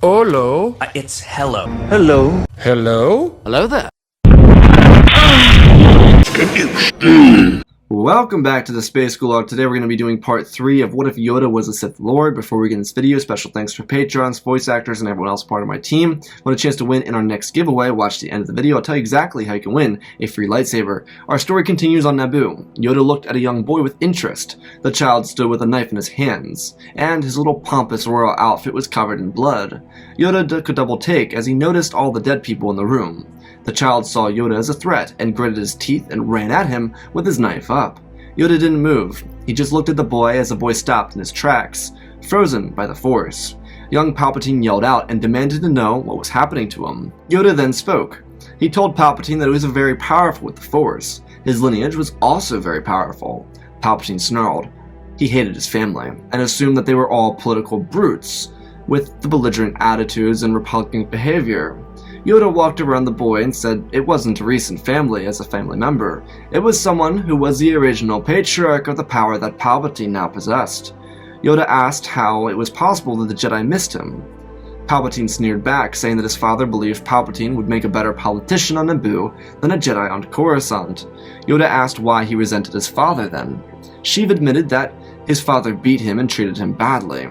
Hello. It's hello. Hello. Hello. Hello there. Welcome back to the Space Gulag. Today we're going to be doing part 3 of What If Yoda Was a Sith Lord. Before we get in this video, special thanks for Patrons, voice actors, and everyone else part of my team. Want a chance to win in our next giveaway? Watch the end of the video. I'll tell you exactly how you can win a free lightsaber. Our story continues on Naboo. Yoda looked at a young boy with interest. The child stood with a knife in his hands, and his little pompous royal outfit was covered in blood. Yoda took a double take as he noticed all the dead people in the room. The child saw Yoda as a threat and gritted his teeth and ran at him with his knife up. Yoda didn't move. He just looked at the boy as the boy stopped in his tracks, frozen by the Force. Young Palpatine yelled out and demanded to know what was happening to him. Yoda then spoke. He told Palpatine that he was very powerful with the Force. His lineage was also very powerful. Palpatine snarled. He hated his family and assumed that they were all political brutes, with the belligerent attitudes and repulsive behavior. Yoda walked around the boy and said it wasn't a recent family as a family member. It was someone who was the original patriarch of the power that Palpatine now possessed. Yoda asked how it was possible that the Jedi missed him. Palpatine sneered back, saying that his father believed Palpatine would make a better politician on Naboo than a Jedi on Coruscant. Yoda asked why he resented his father then. Sheev admitted that his father beat him and treated him badly.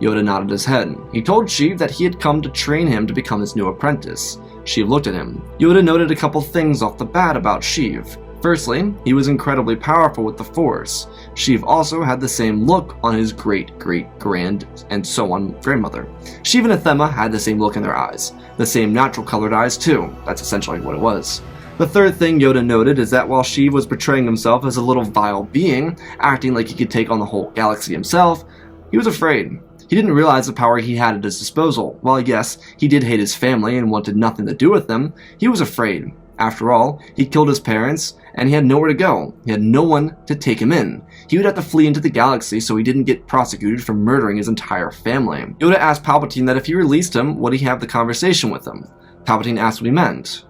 Yoda nodded his head. He told Sheev that he had come to train him to become his new apprentice. Sheev looked at him. Yoda noted a couple things off the bat about Sheev. Firstly, he was incredibly powerful with the Force. Sheev also had the same look on his great-great-grand and so on grandmother. Sheev and Athema had the same look in their eyes. The same natural colored eyes too. That's essentially what it was. The third thing Yoda noted is that while Sheev was portraying himself as a little vile being, acting like he could take on the whole galaxy himself, he was afraid. He didn't realize the power he had at his disposal. While yes, he did hate his family and wanted nothing to do with them, he was afraid. After all, he killed his parents, and he had nowhere to go. He had no one to take him in. He would have to flee into the galaxy so he didn't get prosecuted for murdering his entire family. Yoda asked Palpatine that if he released him, would he have the conversation with him? Palpatine asked what he meant.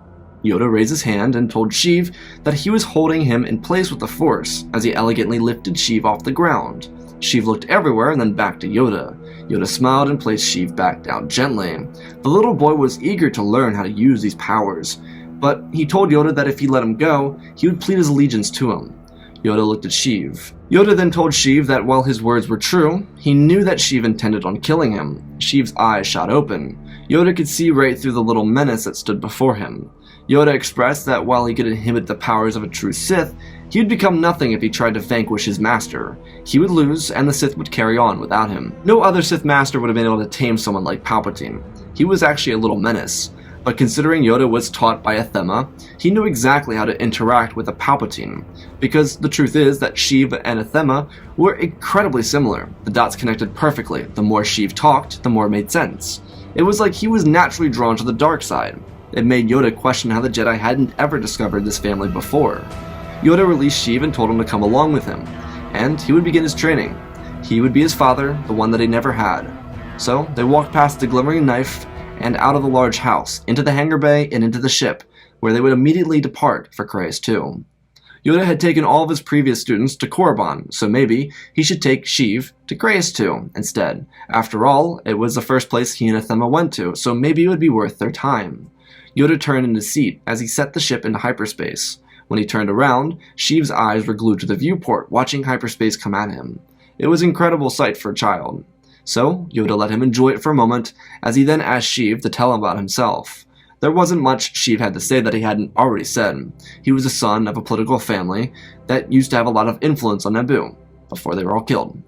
Yoda raised his hand and told Sheev that he was holding him in place with the Force, as he elegantly lifted Sheev off the ground. Sheev looked everywhere and then back to Yoda. Yoda smiled and placed Sheev back down gently. The little boy was eager to learn how to use these powers, but he told Yoda that if he let him go, he would plead his allegiance to him. Yoda looked at Sheev. Yoda then told Sheev that while his words were true, he knew that Sheev intended on killing him. Sheev's eyes shot open. Yoda could see right through the little menace that stood before him. Yoda expressed that while he could inhibit the powers of a true Sith, he would become nothing if he tried to vanquish his master. He would lose, and the Sith would carry on without him. No other Sith master would have been able to tame someone like Palpatine. He was actually a little menace. But considering Yoda was taught by Athema, he knew exactly how to interact with a Palpatine. Because the truth is that Sheev and Athema were incredibly similar. The dots connected perfectly. The more Sheev talked, the more it made sense. It was like he was naturally drawn to the dark side. It made Yoda question how the Jedi hadn't ever discovered this family before. Yoda released Sheev and told him to come along with him, and he would begin his training. He would be his father, the one that he never had. So they walked past the glimmering knife and out of the large house, into the hangar bay and into the ship, where they would immediately depart for Kryze 2. Yoda had taken all of his previous students to Korriban, so maybe he should take Sheev to Kryze 2 instead. After all, it was the first place he and Athema went to, so maybe it would be worth their time. Yoda turned in his seat as he set the ship into hyperspace. When he turned around, Sheev's eyes were glued to the viewport, watching hyperspace come at him. It was an incredible sight for a child. So, Yoda let him enjoy it for a moment, as he then asked Sheev to tell him about himself. There wasn't much Sheev had to say that he hadn't already said. He was the son of a political family that used to have a lot of influence on Naboo, before they were all killed.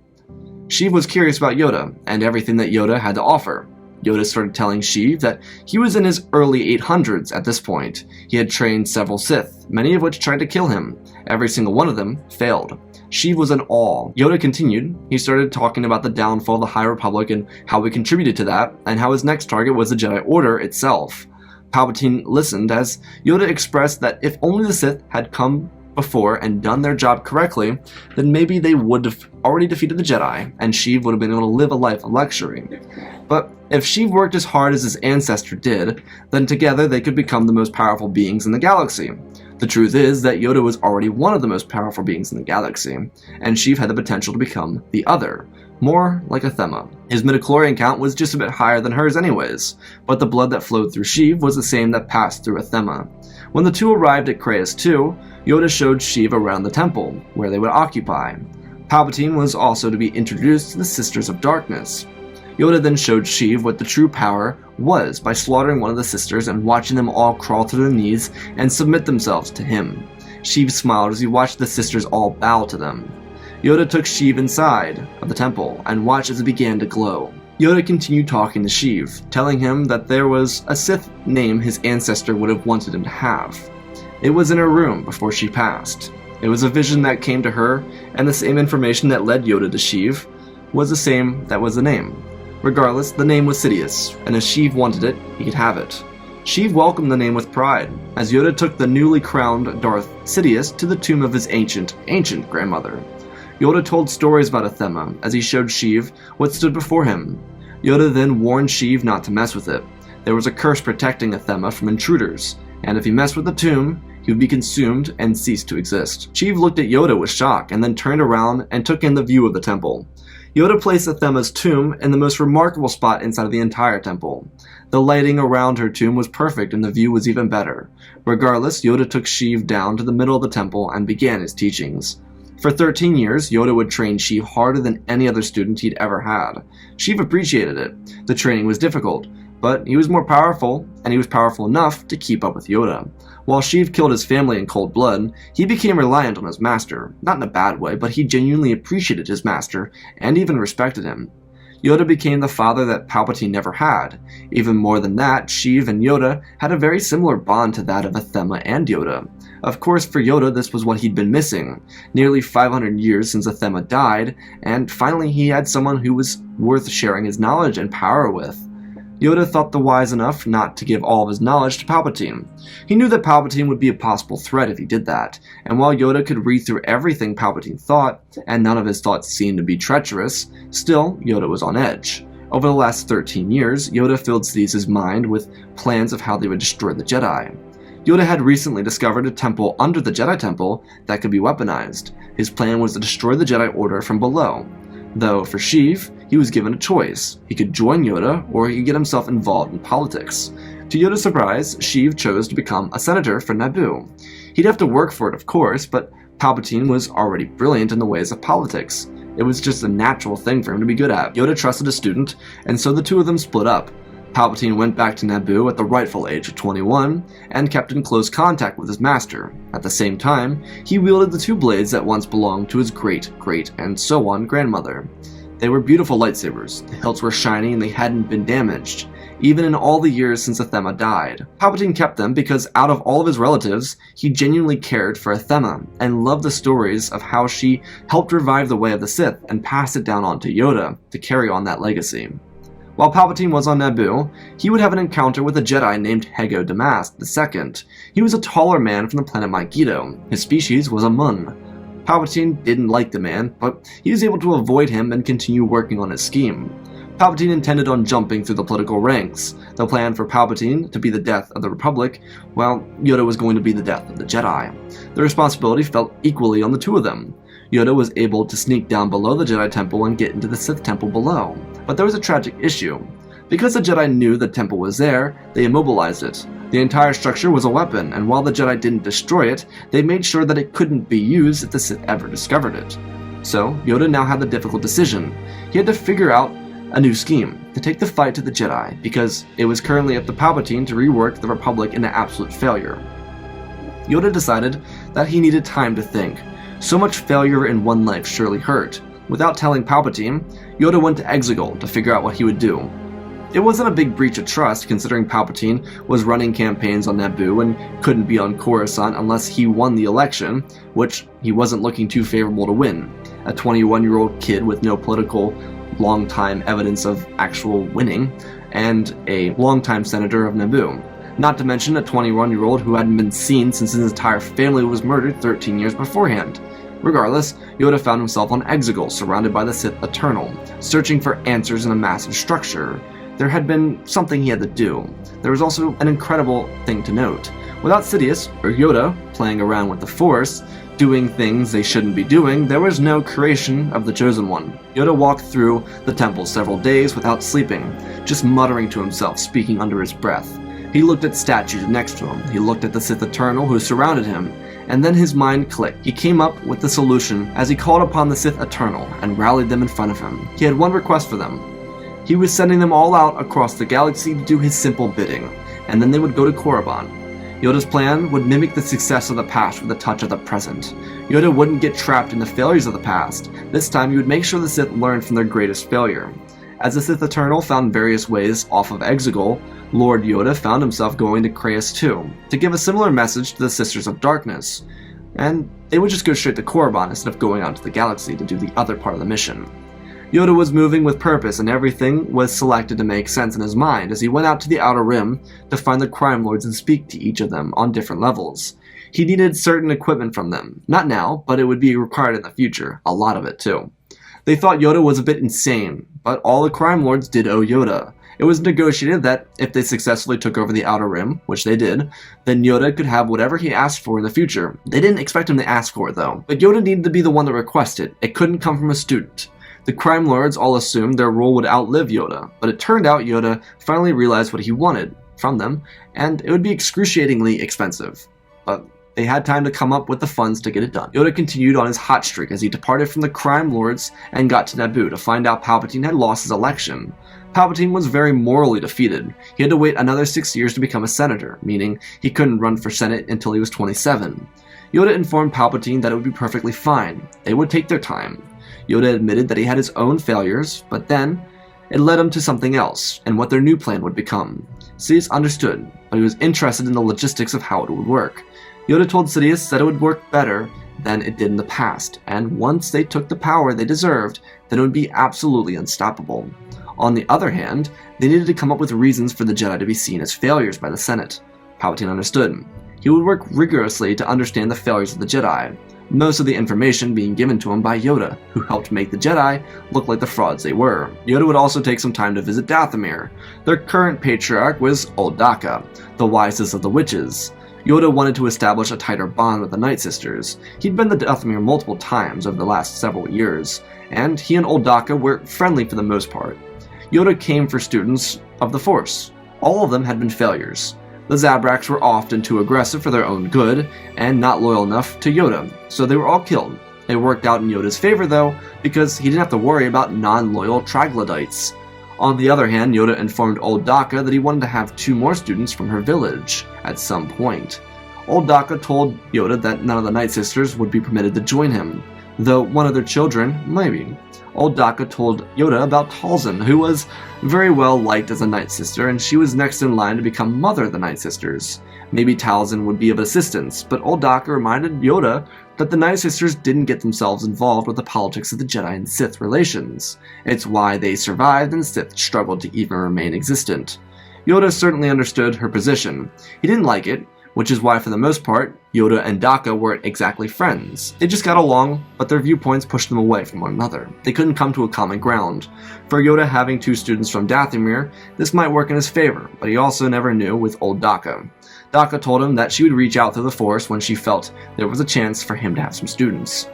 Sheev was curious about Yoda, and everything that Yoda had to offer. Yoda started telling Sheev that he was in his early 800s at this point. He had trained several Sith, many of which tried to kill him. Every single one of them failed. Sheev was in awe. Yoda continued. He started talking about the downfall of the High Republic and how we contributed to that, and how his next target was the Jedi Order itself. Palpatine listened as Yoda expressed that if only the Sith had come before and done their job correctly, then maybe they would have already defeated the Jedi, and Sheev would have been able to live a life of luxury. But if Sheev worked as hard as his ancestor did, then together they could become the most powerful beings in the galaxy. The truth is that Yoda was already one of the most powerful beings in the galaxy, and Sheev had the potential to become the other. more like a Thema. His midichlorian count was just a bit higher than hers anyways, but the blood that flowed through Sheev was the same that passed through a Thema. When the two arrived at Creuss 2, Yoda showed Sheev around the temple, where they would occupy. Palpatine was also to be introduced to the Sisters of Darkness. Yoda then showed Sheev what the true power was by slaughtering one of the sisters and watching them all crawl to their knees and submit themselves to him. Sheev smiled as he watched the sisters all bow to them. Yoda took Sheev inside of the temple and watched as it began to glow. Yoda continued talking to Sheev, telling him that there was a Sith name his ancestor would have wanted him to have. It was in her room before she passed. It was a vision that came to her, and the same information that led Yoda to Sheev was the same that was the name. Regardless, the name was Sidious, and if Sheev wanted it, he could have it. Sheev welcomed the name with pride, as Yoda took the newly crowned Darth Sidious to the tomb of his ancient grandmother. Yoda told stories about Athema as he showed Sheev what stood before him. Yoda then warned Sheev not to mess with it. There was a curse protecting Athema from intruders, and if he messed with the tomb, he would be consumed and cease to exist. Sheev looked at Yoda with shock and then turned around and took in the view of the temple. Yoda placed Athema's tomb in the most remarkable spot inside of the entire temple. The lighting around her tomb was perfect and the view was even better. Regardless, Yoda took Sheev down to the middle of the temple and began his teachings. For 13 years, Yoda would train Sheev harder than any other student he'd ever had. Sheev appreciated it. The training was difficult, but he was more powerful, and he was powerful enough to keep up with Yoda. While Sheev killed his family in cold blood, he became reliant on his master. Not in a bad way, but he genuinely appreciated his master, and even respected him. Yoda became the father that Palpatine never had. Even more than that, Sheev and Yoda had a very similar bond to that of Athema and Yoda. Of course, for Yoda, this was what he'd been missing. Nearly 500 years since Athema died, and finally he had someone who was worth sharing his knowledge and power with. Yoda thought the wise enough not to give all of his knowledge to Palpatine. He knew that Palpatine would be a possible threat if he did that, and while Yoda could read through everything Palpatine thought, and none of his thoughts seemed to be treacherous, still, Yoda was on edge. Over the last 13 years, Yoda filled Sidious's mind with plans of how they would destroy the Jedi. Yoda had recently discovered a temple under the Jedi Temple that could be weaponized. His plan was to destroy the Jedi Order from below. Though, for Sheev, he was given a choice. He could join Yoda, or he could get himself involved in politics. To Yoda's surprise, Sheev chose to become a senator for Naboo. He'd have to work for it, of course, but Palpatine was already brilliant in the ways of politics. It was just a natural thing for him to be good at. Yoda trusted a student, and so the two of them split up. Palpatine went back to Naboo at the rightful age of 21, and kept in close contact with his master. At the same time, he wielded the two blades that once belonged to his great, and so on grandmother. They were beautiful lightsabers. The hilts were shiny and they hadn't been damaged, even in all the years since Athema died. Palpatine kept them because out of all of his relatives, he genuinely cared for Athema and loved the stories of how she helped revive the way of the Sith and passed it down onto Yoda to carry on that legacy. While Palpatine was on Naboo, he would have an encounter with a Jedi named Hego Damask II. He was a taller man from the planet Mygeeto. His species was a Mun. Palpatine didn't like the man, but he was able to avoid him and continue working on his scheme. Palpatine intended on jumping through the political ranks. The plan for Palpatine to be the death of the Republic, while Yoda was going to be the death of the Jedi. The responsibility fell equally on the two of them. Yoda was able to sneak down below the Jedi Temple and get into the Sith Temple below. But there was a tragic issue. Because the Jedi knew the temple was there, they immobilized it. The entire structure was a weapon, and while the Jedi didn't destroy it, they made sure that it couldn't be used if the Sith ever discovered it. So, Yoda now had the difficult decision. He had to figure out a new scheme to take the fight to the Jedi, because it was currently up to Palpatine to rework the Republic into absolute failure. Yoda decided that he needed time to think. So much failure in one life surely hurt. Without telling Palpatine, Yoda went to Exegol to figure out what he would do. It wasn't a big breach of trust, considering Palpatine was running campaigns on Naboo and couldn't be on Coruscant unless he won the election, which he wasn't looking too favorable to win. A 21-year-old kid with no political long-time evidence of actual winning, and a long-time senator of Naboo. Not to mention a 21-year-old who hadn't been seen since his entire family was murdered 13 years beforehand. Regardless, Yoda found himself on Exegol, surrounded by the Sith Eternal, searching for answers in a massive structure. There had been something he had to do. There was also an incredible thing to note. Without Sidious, or Yoda, playing around with the Force, doing things they shouldn't be doing, there was no creation of the Chosen One. Yoda walked through the temple several days without sleeping, just muttering to himself, speaking under his breath. He looked at statues next to him, he looked at the Sith Eternal who surrounded him, and then his mind clicked. He came up with the solution as he called upon the Sith Eternal and rallied them in front of him. He had one request for them. He was sending them all out across the galaxy to do his simple bidding, and then they would go to Korriban. Yoda's plan would mimic the success of the past with a touch of the present. Yoda wouldn't get trapped in the failures of the past. This time he would make sure the Sith learned from their greatest failure. As the Sith Eternal found various ways off of Exegol, Lord Yoda found himself going to Creuss too, to give a similar message to the Sisters of Darkness, and they would just go straight to Korriban instead of going out to the galaxy to do the other part of the mission. Yoda was moving with purpose, and everything was selected to make sense in his mind as he went out to the Outer Rim to find the crime lords and speak to each of them on different levels. He needed certain equipment from them. Not now, but it would be required in the future. A lot of it, too. They thought Yoda was a bit insane, but all the crime lords did owe Yoda. It was negotiated that if they successfully took over the Outer Rim, which they did, then Yoda could have whatever he asked for in the future. They didn't expect him to ask for it, though. But Yoda needed to be the one to request it. It couldn't come from a student. The crime lords all assumed their rule would outlive Yoda, but it turned out Yoda finally realized what he wanted from them, and it would be excruciatingly expensive. But they had time to come up with the funds to get it done. Yoda continued on his hot streak as he departed from the crime lords and got to Naboo to find out Palpatine had lost his election. Palpatine was very morally defeated. He had to wait another 6 years to become a senator, meaning he couldn't run for Senate until he was 27. Yoda informed Palpatine that it would be perfectly fine. They would take their time. Yoda admitted that he had his own failures, but then it led him to something else, and what their new plan would become. Sidious understood, but he was interested in the logistics of how it would work. Yoda told Sidious that it would work better than it did in the past, and once they took the power they deserved, then it would be absolutely unstoppable. On the other hand, they needed to come up with reasons for the Jedi to be seen as failures by the Senate. Palpatine understood. He would work rigorously to understand the failures of the Jedi, most of the information being given to him by Yoda, who helped make the Jedi look like the frauds they were. Yoda would also take some time to visit Dathomir. Their current patriarch was Old Daka, the wisest of the witches. Yoda wanted to establish a tighter bond with the Night Sisters. He'd been to Dathomir multiple times over the last several years, and he and Old Daka were friendly for the most part. Yoda came for students of the Force. All of them had been failures. The Zabraks were often too aggressive for their own good, and not loyal enough to Yoda, so they were all killed. It worked out in Yoda's favor though, because he didn't have to worry about non-loyal troglodytes. On the other hand, Yoda informed Old Daka that he wanted to have 2 more students from her village at some point. Old Daka told Yoda that none of the Night Sisters would be permitted to join him, though one of their children, maybe. Old Daka told Yoda about Talzin, who was very well liked as a Night Sister, and she was next in line to become Mother of the Night Sisters. Maybe Talzin would be of assistance, but Old Daka reminded Yoda that the Night Sisters didn't get themselves involved with the politics of the Jedi and Sith relations. It's why they survived and Sith struggled to even remain existent. Yoda certainly understood her position. He didn't like it, which is why for the most part, Yoda and Daka weren't exactly friends. They just got along, but their viewpoints pushed them away from one another. They couldn't come to a common ground. For Yoda having 2 students from Dathomir, this might work in his favor, but he also never knew with Old Daka. Daka told him that she would reach out through the Force when she felt there was a chance for him to have some students.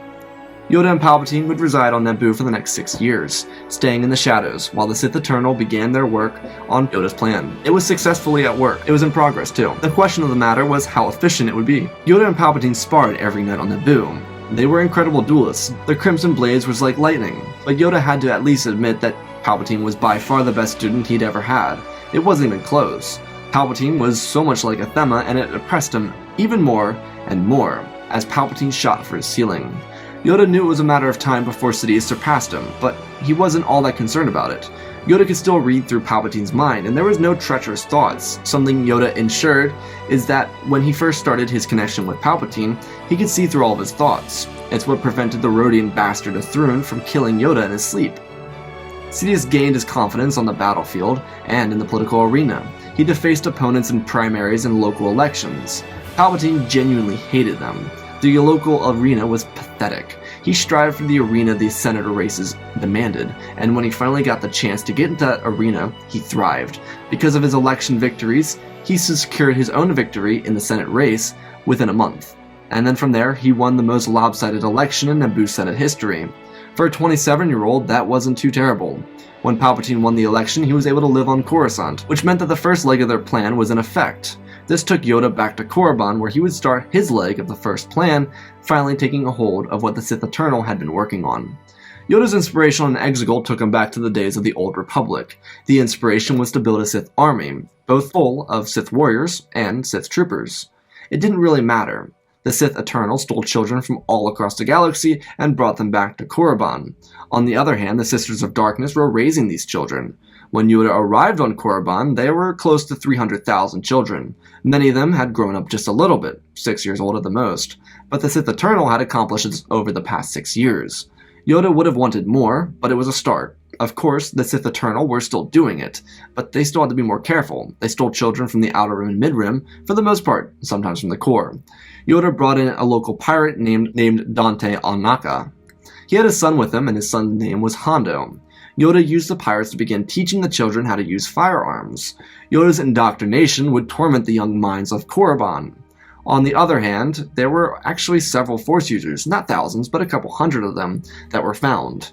Yoda and Palpatine would reside on Naboo for the next 6 years, staying in the shadows, while the Sith Eternal began their work on Yoda's plan. It was successfully at work. It was in progress, too. The question of the matter was how efficient it would be. Yoda and Palpatine sparred every night on Naboo. They were incredible duelists. Their crimson blades was like lightning, but Yoda had to at least admit that Palpatine was by far the best student he'd ever had. It wasn't even close. Palpatine was so much like Athema, and it impressed him even more and more as Palpatine shot for his ceiling. Yoda knew it was a matter of time before Sidious surpassed him, but he wasn't all that concerned about it. Yoda could still read through Palpatine's mind, and there was no treacherous thoughts. Something Yoda ensured is that when he first started his connection with Palpatine, he could see through all of his thoughts. It's what prevented the Rodian bastard Athrun from killing Yoda in his sleep. Sidious gained his confidence on the battlefield and in the political arena. He defaced opponents in primaries and local elections. Palpatine genuinely hated them. The local arena was pathetic. He strived for the arena the senator races demanded, and when he finally got the chance to get into that arena, he thrived. Because of his election victories, he secured his own victory in the Senate race within a month. And then from there, he won the most lopsided election in Naboo Senate history. For a 27-year-old, that wasn't too terrible. When Palpatine won the election, he was able to live on Coruscant, which meant that the first leg of their plan was in effect. This took Yoda back to Korriban, where he would start his leg of the first plan, finally taking a hold of what the Sith Eternal had been working on. Yoda's inspiration on Exegol took him back to the days of the Old Republic. The inspiration was to build a Sith army, both full of Sith warriors and Sith troopers. It didn't really matter. The Sith Eternal stole children from all across the galaxy and brought them back to Korriban. On the other hand, the Sisters of Darkness were raising these children. When Yoda arrived on Korriban, there were close to 300,000 children. Many of them had grown up just a little bit, 6 years old at the most, but the Sith Eternal had accomplished this over the past 6 years. Yoda would have wanted more, but it was a start. Of course, the Sith Eternal were still doing it, but they still had to be more careful. They stole children from the Outer Rim and Mid-Rim, for the most part, sometimes from the core. Yoda brought in a local pirate named Dante Onaka. He had a son with him, and his son's name was Hondo. Yoda used the pirates to begin teaching the children how to use firearms. Yoda's indoctrination would torment the young minds of Korriban. On the other hand, there were actually several Force users, not thousands, but a couple hundred of them, that were found.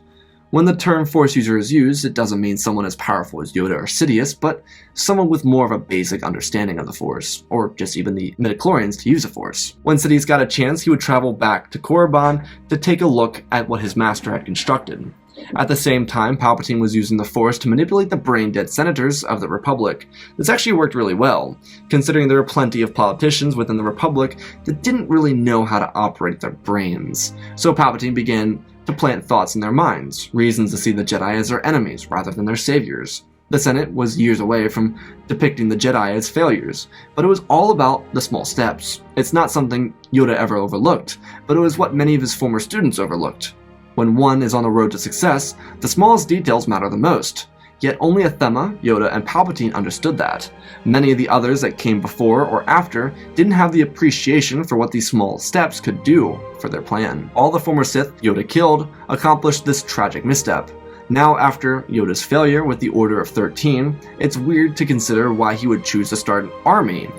When the term Force user is used, it doesn't mean someone as powerful as Yoda or Sidious, but someone with more of a basic understanding of the Force, or just even the midichlorians to use the Force. When Sidious got a chance, he would travel back to Korriban to take a look at what his master had constructed. At the same time, Palpatine was using the Force to manipulate the brain-dead senators of the Republic. This actually worked really well, considering there were plenty of politicians within the Republic that didn't really know how to operate their brains. So Palpatine began to plant thoughts in their minds, reasons to see the Jedi as their enemies rather than their saviors. The Senate was years away from depicting the Jedi as failures, but it was all about the small steps. It's not something Yoda ever overlooked, but it was what many of his former students overlooked. When one is on the road to success, the smallest details matter the most. Yet only Athema, Yoda, and Palpatine understood that. Many of the others that came before or after didn't have the appreciation for what these small steps could do for their plan. All the former Sith Yoda killed accomplished this tragic misstep. Now, after Yoda's failure with the Order of 13, it's weird to consider why he would choose to start an army.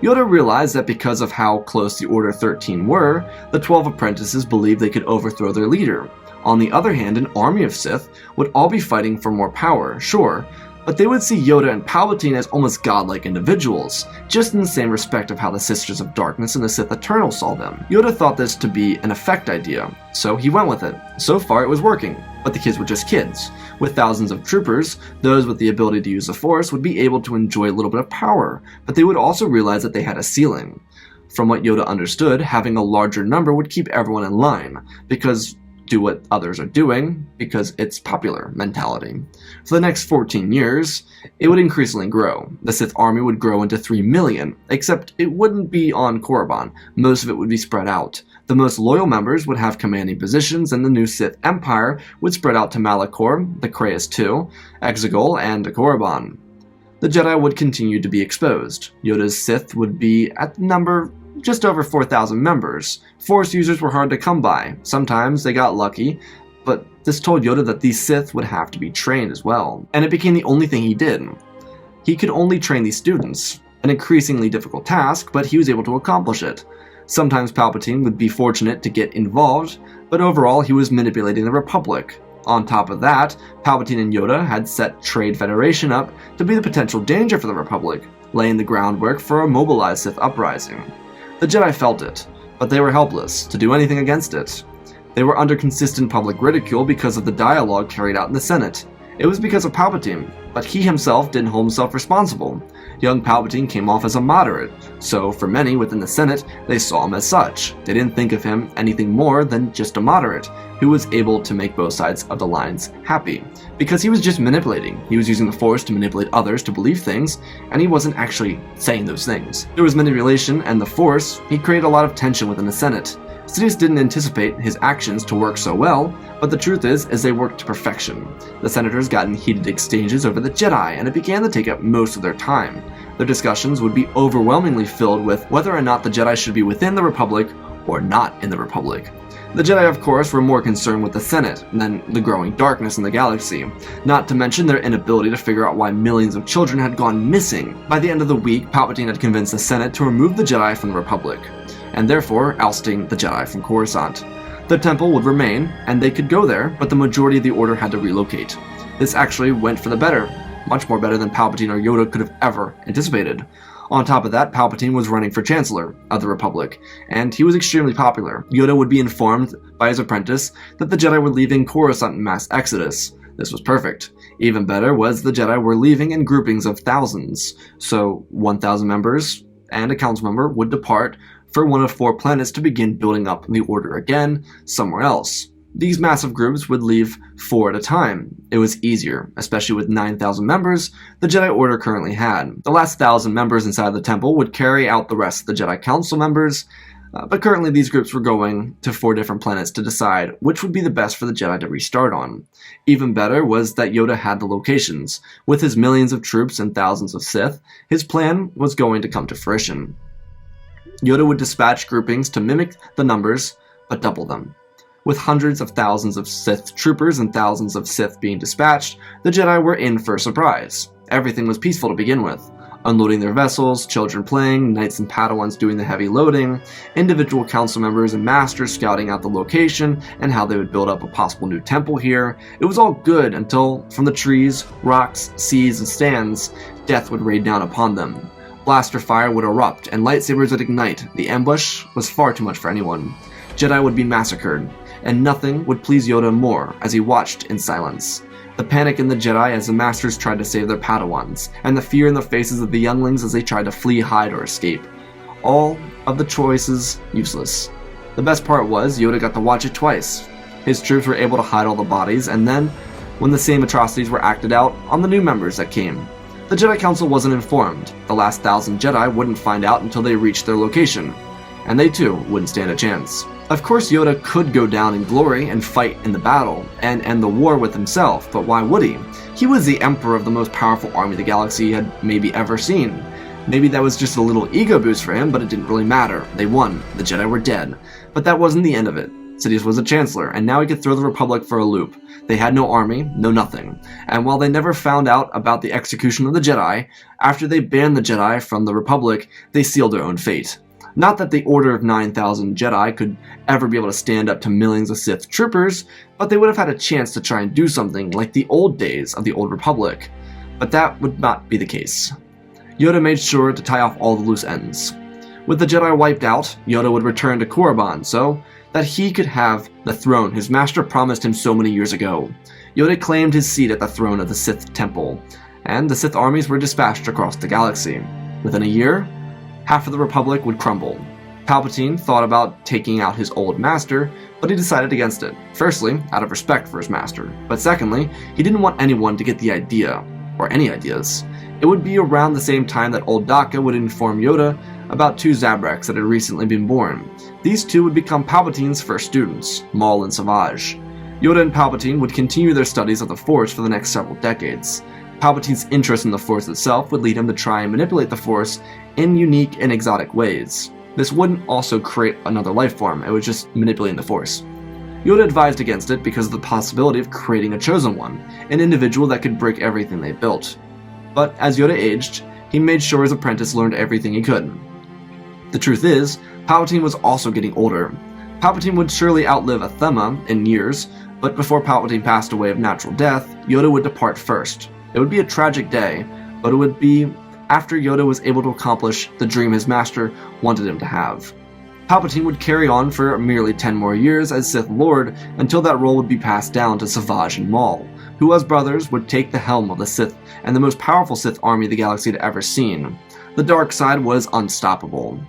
Yoda realized that because of how close the Order 13 were, the 12 apprentices believed they could overthrow their leader. On the other hand, an army of Sith would all be fighting for more power, sure, but they would see Yoda and Palpatine as almost godlike individuals, just in the same respect of how the Sisters of Darkness and the Sith Eternal saw them. Yoda thought this to be an effect idea, so he went with it. So far it was working, but the kids were just kids. With thousands of troopers, those with the ability to use the Force would be able to enjoy a little bit of power, but they would also realize that they had a ceiling. From what Yoda understood, having a larger number would keep everyone in line, because do what others are doing because it's popular mentality. For the next 14 years, it would increasingly grow. The Sith army would grow into 3 million, except it wouldn't be on Korriban. Most of it would be spread out. The most loyal members would have commanding positions, and the new Sith Empire would spread out to Malachor, the Creuss II, Exegol, and Korriban. The Jedi would continue to be exposed. Yoda's Sith would be at the number just over 4,000 members. Force users were hard to come by. Sometimes they got lucky, but this told Yoda that these Sith would have to be trained as well. And it became the only thing he did. He could only train these students. An increasingly difficult task, but he was able to accomplish it. Sometimes Palpatine would be fortunate to get involved, but overall he was manipulating the Republic. On top of that, Palpatine and Yoda had set Trade Federation up to be the potential danger for the Republic, laying the groundwork for a mobilized Sith uprising. The Jedi felt it, but they were helpless to do anything against it. They were under consistent public ridicule because of the dialogue carried out in the Senate. It was because of Palpatine, but he himself didn't hold himself responsible. Young Palpatine came off as a moderate, so for many within the Senate, they saw him as such. They didn't think of him anything more than just a moderate, who was able to make both sides of the lines happy. Because he was just manipulating. He was using the Force to manipulate others to believe things, and he wasn't actually saying those things. There was manipulation and the Force. He created a lot of tension within the Senate. Sidious didn't anticipate his actions to work so well, but the truth is they worked to perfection. The senators got in heated exchanges over the Jedi, and it began to take up most of their time. Their discussions would be overwhelmingly filled with whether or not the Jedi should be within the Republic or not in the Republic. The Jedi, of course, were more concerned with the Senate than the growing darkness in the galaxy, not to mention their inability to figure out why millions of children had gone missing. By the end of the week, Palpatine had convinced the Senate to remove the Jedi from the Republic. and therefore ousting the Jedi from Coruscant. The temple would remain, and they could go there, but the majority of the Order had to relocate. This actually went for the better, much more better than Palpatine or Yoda could have ever anticipated. On top of that, Palpatine was running for Chancellor of the Republic, and he was extremely popular. Yoda would be informed by his apprentice that the Jedi were leaving Coruscant in mass exodus. This was perfect. Even better was the Jedi were leaving in groupings of thousands, so 1,000 members and a council member would depart for one of 4 planets to begin building up the Order again somewhere else. These massive groups would leave 4 at a time. It was easier, especially with 9,000 members the Jedi Order currently had. The last 1,000 members inside the temple would carry out the rest of the Jedi Council members, but currently these groups were going to 4 different planets to decide which would be the best for the Jedi to restart on. Even better was that Yoda had the locations. With his millions of troops and thousands of Sith, his plan was going to come to fruition. Yoda would dispatch groupings to mimic the numbers, but double them. With hundreds of thousands of Sith troopers and thousands of Sith being dispatched, the Jedi were in for a surprise. Everything was peaceful to begin with. Unloading their vessels, children playing, knights and Padawans doing the heavy loading, individual council members and masters scouting out the location and how they would build up a possible new temple here. It was all good until, from the trees, rocks, seas, and stands, death would rain down upon them. Blaster fire would erupt and lightsabers would ignite. The ambush was far too much for anyone. Jedi would be massacred, and nothing would please Yoda more as he watched in silence. The panic in the Jedi as the Masters tried to save their Padawans, and the fear in the faces of the younglings as they tried to flee, hide, or escape. All of the choices useless. The best part was Yoda got to watch it twice. His troops were able to hide all the bodies, and then, when the same atrocities were acted out on the new members that came. The Jedi Council wasn't informed. The last 1,000 Jedi wouldn't find out until they reached their location, and they too wouldn't stand a chance. Of course, Yoda could go down in glory and fight in the battle, and end the war with himself, but why would he? He was the emperor of the most powerful army the galaxy had maybe ever seen. Maybe that was just a little ego boost for him, but it didn't really matter. They won. The Jedi were dead. But that wasn't the end of it. Sidious was a chancellor, and now he could throw the Republic for a loop. They had no army, no nothing. And while they never found out about the execution of the Jedi, after they banned the Jedi from the Republic, they sealed their own fate. Not that the Order of 9,000 Jedi could ever be able to stand up to millions of Sith troopers, but they would have had a chance to try and do something like the old days of the Old Republic. But that would not be the case. Yoda made sure to tie off all the loose ends. With the Jedi wiped out, Yoda would return to Korriban so that he could have the throne his master promised him so many years ago. Yoda claimed his seat at the throne of the Sith Temple, and the Sith armies were dispatched across the galaxy. Within a year, half of the Republic would crumble. Palpatine thought about taking out his old master, but he decided against it. Firstly, out of respect for his master, but secondly, he didn't want anyone to get the idea, or any ideas. It would be around the same time that old Daka would inform Yoda about 2 Zabraks that had recently been born. These 2 would become Palpatine's first students, Maul and Savage. Yoda and Palpatine would continue their studies of the Force for the next several decades. Palpatine's interest in the Force itself would lead him to try and manipulate the Force in unique and exotic ways. This wouldn't also create another life form, it was just manipulating the Force. Yoda advised against it because of the possibility of creating a chosen one, an individual that could break everything they built. But as Yoda aged, he made sure his apprentice learned everything he could. The truth is, Palpatine was also getting older. Palpatine would surely outlive Athema in years, but before Palpatine passed away of natural death, Yoda would depart first. It would be a tragic day, but it would be after Yoda was able to accomplish the dream his master wanted him to have. Palpatine would carry on for merely 10 more years as Sith Lord until that role would be passed down to Savage and Maul, who as brothers would take the helm of the Sith and the most powerful Sith army the galaxy had ever seen. The dark side was unstoppable.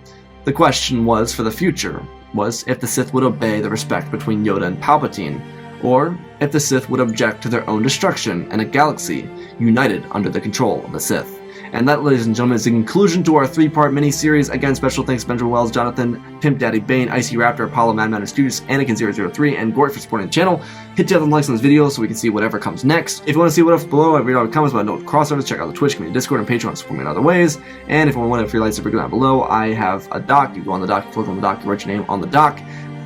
The question was for the future, was if the Sith would obey the respect between Yoda and Palpatine, or if the Sith would object to their own destruction and a galaxy united under the control of the Sith. And that, ladies and gentlemen, is the conclusion to our 3-part mini-series. Again, special thanks to Benjamin Wells, Jonathan, Pimp Daddy Bane, Icy Raptor, Apollo, Madman Studios, Anakin003, and Gort for supporting the channel. Hit 2,000 likes on this video so we can see whatever comes next. If you want to see what else below, I read all the comments about no crossovers, check out the Twitch, community Discord, and Patreon, support me in other ways. And if you want a free lightsaber, go down below. I have a doc. You go on the doc, click on the doc, you write your name on the doc.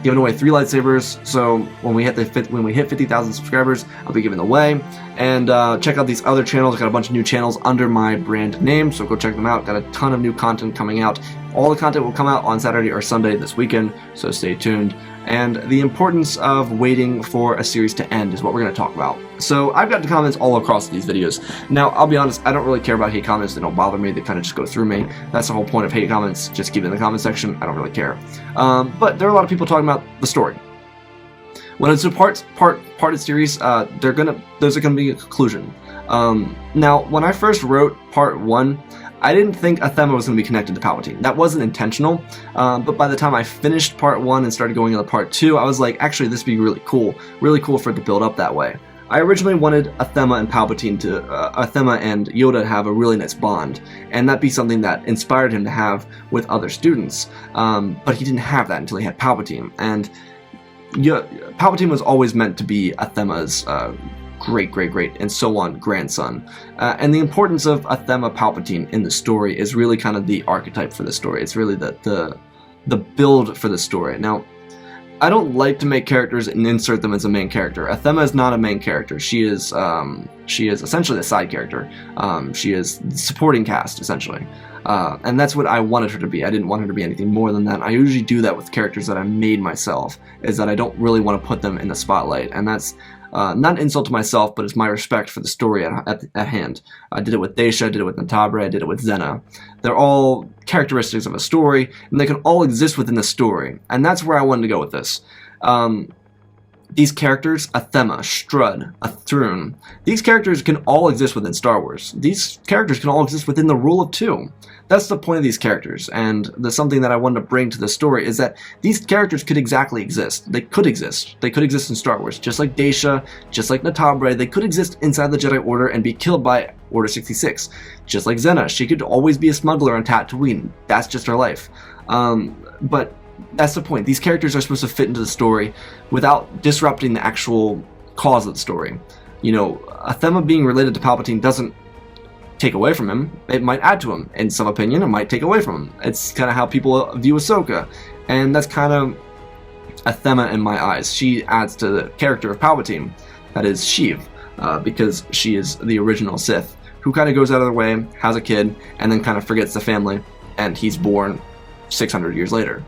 Giving away 3 lightsabers, so when we hit 50,000 subscribers, I'll be giving away. And check out these other channels. I got a bunch of new channels under my brand name, so go check them out. Got a ton of new content coming out All the content will come out on Saturday or Sunday this weekend, so stay tuned. And the importance of waiting for a series to end is what we're going to talk about. So I've got the comments all across these videos. Now, I'll be honest, I don't really care about hate comments. They don't bother me. They kind of just go through me. That's the whole point of hate comments. Just keep it in the comment section. I don't really care. But there are a lot of people talking about the story. When it's a parted series, there's gonna be a conclusion. Now, when I first wrote part 1, I didn't think Athema was going to be connected to Palpatine. That wasn't intentional, but by the time I finished part 1 and started going into part 2, I was like, actually, this would be really cool for it to build up that way. I originally wanted Athema and Palpatine Athema and Yoda to have a really nice bond, and that be something that inspired him to have with other students, but he didn't have that until he had Palpatine, and Palpatine was always meant to be Athema's great, and so on, grandson. And the importance of Athema Palpatine in the story is really kind of the archetype for the story. It's really the build for the story. Now, I don't like to make characters and insert them as a main character. Athema is not a main character. She is essentially a side character. She is the supporting cast, essentially. And that's what I wanted her to be. I didn't want her to be anything more than that. I usually do that with characters that I made myself, is that I don't really want to put them in the spotlight. And that's not an insult to myself, but it's my respect for the story at hand. I did it with Daisha, I did it with Natabre, I did it with Zena. They're all characteristics of a story, and they can all exist within the story. And that's where I wanted to go with this. These characters, Athema, Strud, Athrun, these characters can all exist within Star Wars. These characters can all exist within the rule of 2. That's the point of these characters, and something that I wanted to bring to the story is that these characters could exactly exist. They could exist. They could exist in Star Wars, just like Daisha, just like Natabre. They could exist inside the Jedi Order and be killed by Order 66. Just like Zena, she could always be a smuggler on Tatooine. That's just her life. But that's the point. These characters are supposed to fit into the story without disrupting the actual cause of the story. You know, Athema being related to Palpatine doesn't take away from him. It might add to him. In some opinion, it might take away from him. It's kind of how people view Ahsoka. And that's kind of Athema in my eyes. She adds to the character of Palpatine. That is Sheev, because she is the original Sith, who kind of goes out of their way, has a kid, and then kind of forgets the family, and he's born 600 years later.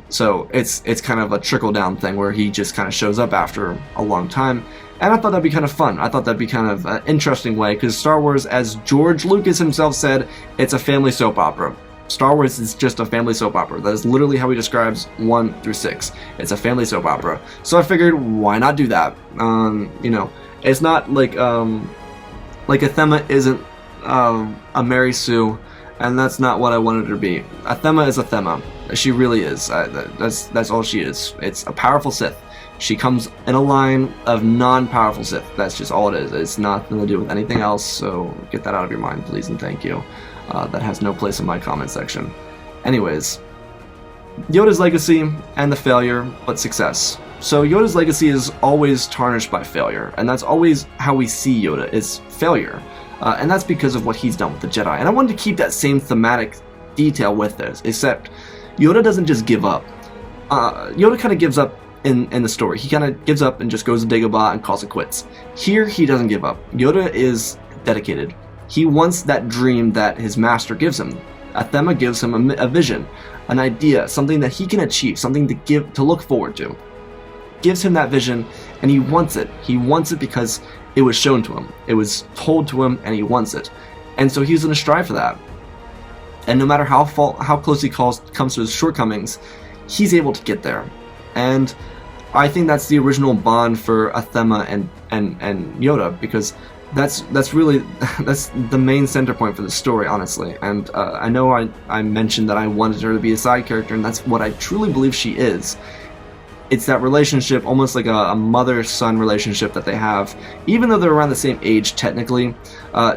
So it's kind of a trickle-down thing where he just kind of shows up after a long time. And I thought that'd be kind of fun. I thought that'd be kind of an interesting way, because Star Wars, as George Lucas himself said, it's a family soap opera. Star Wars is just a family soap opera. That is literally how he describes 1 through 6. It's a family soap opera. So I figured, why not do that? You know, it's not like Athema isn't a Mary Sue, and that's not what I wanted her to be. Athema is Athema. She really is. That's all she is. It's a powerful Sith. She comes in a line of non-powerful Sith. That's just all it is. It's nothing to do with anything else, so get that out of your mind, please, and thank you. That has no place in my comment section. Anyways, Yoda's legacy and the failure, but success. So Yoda's legacy is always tarnished by failure, and that's always how we see Yoda, is failure. And that's because of what he's done with the Jedi. And I wanted to keep that same thematic detail with this, except Yoda doesn't just give up. Yoda kind of gives up in the story. He kind of gives up and just goes to Dagobah and calls it quits. Here, he doesn't give up. Yoda is dedicated. He wants that dream that his master gives him. Athema gives him a vision, an idea, something that he can achieve, something to look forward to. Gives him that vision, and he wants it. He wants it because it was shown to him. It was told to him, and he wants it. And so he's going to strive for that. And no matter how close he comes to his shortcomings, he's able to get there. And I think that's the original bond for Athema and Yoda, because that's really the main center point for the story, honestly. And I know I mentioned that I wanted her to be a side character, and that's what I truly believe she is. It's that relationship, almost like a mother-son relationship that they have. Even though they're around the same age, technically,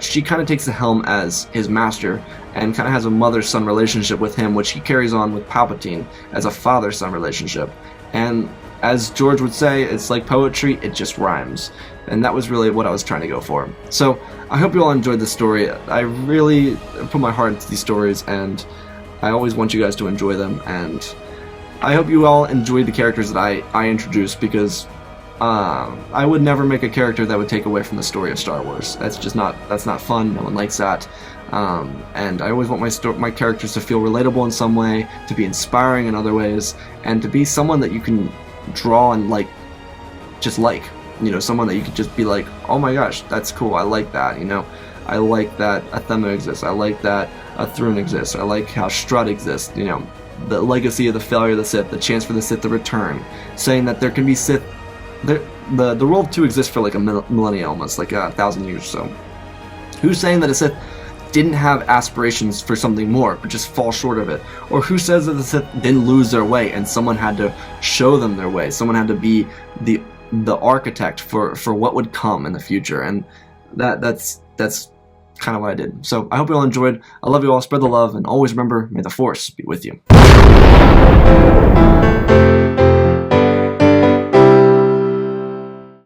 she kind of takes the helm as his master and kind of has a mother-son relationship with him, which he carries on with Palpatine as a father-son relationship. And as George would say, it's like poetry, it just rhymes. And that was really what I was trying to go for. So I hope you all enjoyed this story. I really put my heart into these stories, and I always want you guys to enjoy them. And I hope you all enjoyed the characters that I introduced, because I would never make a character that would take away from the story of Star Wars. That's not fun. No one likes that. And I always want my characters to feel relatable in some way, to be inspiring in other ways, and to be someone that you can draw and someone that you could just be like, oh my gosh, that's cool, I like that, I like that Athema exists, I like that Thrun exists, I like how Strut exists, the legacy of the failure of the Sith, the chance for the Sith to return, saying that there can be Sith, the role of two exists for like a millennia almost, like 1,000 years or so. Who's saying that a Sith didn't have aspirations for something more, but just fall short of it? Or who says that the Sith didn't lose their way and someone had to show them their way, someone had to be the architect for what would come in the future? And that's kind of what I did. So I hope you all enjoyed. I love you all. Spread the love, and always remember, may the Force be with you.